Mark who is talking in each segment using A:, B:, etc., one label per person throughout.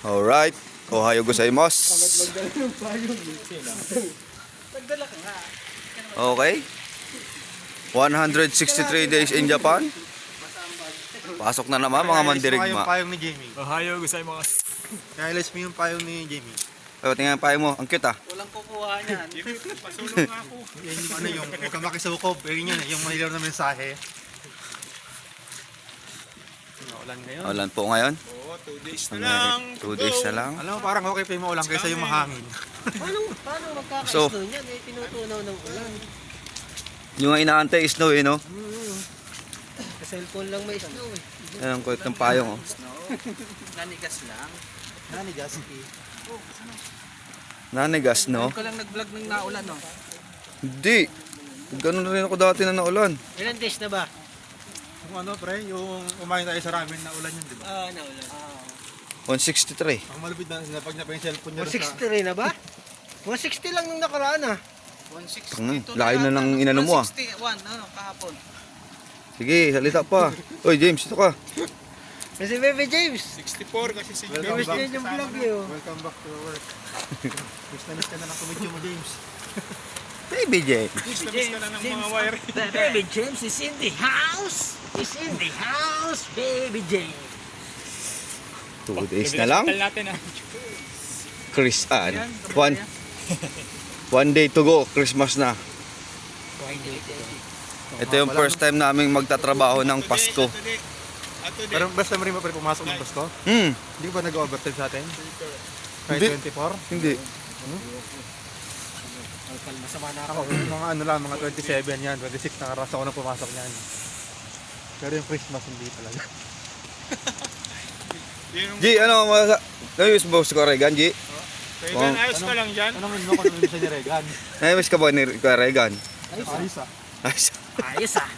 A: Alright. Ohayo gozaimasu. Okay. 163 days in Japan. Pasok na naman mga mandirigma.
B: Yung payong ni Jamie.
C: Ohayo gozaimasu.
B: Kailas mo yung payong ni Jamie.
A: O, tingnan payo mo. Ang cute ah.
D: Walang kukuha niyan.
C: Pasulong nga ako.
B: Yan yung ano yung huwag kang makisukob. Yun yun, yung mahilaw na mensahe. Ulan ngayon.
A: Ulan po ngayon.
C: Oo, 2 days na lang.
A: 2 days na lang.
B: Alam mo, parang okay pa yung maulan kaysa yung mahangin.
D: Paano
A: So-
D: magkaka-snow niyan? Eh, tinutunaw ng ulan.
A: Yung nga inaantay is snow eh, no?
D: Sa cellphone lang may snow eh.
A: Ayan ang kulit ng payong, oh.
D: Nanigas lang.
B: Nani, Gasky.
A: Nanigas, no?
D: Ko lang nag-vlog ng naulan, no?
A: Hindi. Ganun na rin ako dati na naulan.
D: Ilan days na ba?
B: Yung ano, pre, yung umayin tayo sa ramen na ulan yun, di ba?
D: Naulan.
A: 163.
B: Ang malupit na, pag na pa yung cellphone niya.
D: 160 rin na ba? 160 lang nung nakaraan ah.
A: 160. Layo na ng inano mo, ah.
D: 161, kahapon.
A: Sige, salita pa. Oy, James, ito ka.
D: Kasi Bebe James.
C: 64 kasi si
B: Welcome
D: Miss
B: back.
D: niya yung vlog niyo.
B: Welcome back to work. Miss ka na ng komedyo mo, James.
A: Baby James.
C: Miss ka na ng mga wire.
D: Baby James is in the house. Is in the house, Baby James.
A: 2 days na lang.
C: Tal natin ah.
A: Chris, one day to go. Christmas na. Ito yung first time naming magtatrabaho ng Pasko.
B: Pero basta mo rin pa pumasok ng Pasko?
A: Hmm,
B: Hindi ba nag-overtime sa atin? Kahit
A: Hindi.
B: 24?
A: hindi.
D: Masama na
B: Ako, mga ano lang, mga 27 yan, 26 na karas ako na pumasok yan. Pero yung Christmas hindi talaga.
A: G, ano namiss mo si Regan, G?
C: Kailan ayos ka lang dyan?
B: Tanongin mo kung ano yung ni Regan.
A: Namiss ka ba ni Regan?
B: Ayos ah.
A: Ay,
D: Ayos ah.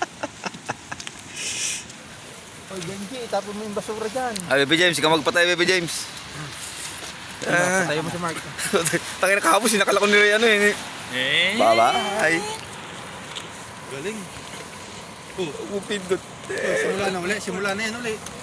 B: Oy, Genji, itapon mo yung basura dyan.
A: Baby James, ikaw magpatay, Baby James.
B: Tayo mo si Mark.
A: Tangin na kahapon, sinakala ko ni Ray, ano eh. Bye-bye.
B: Galing.
A: Upin ko.
B: Simula na uli, simula na yan uli.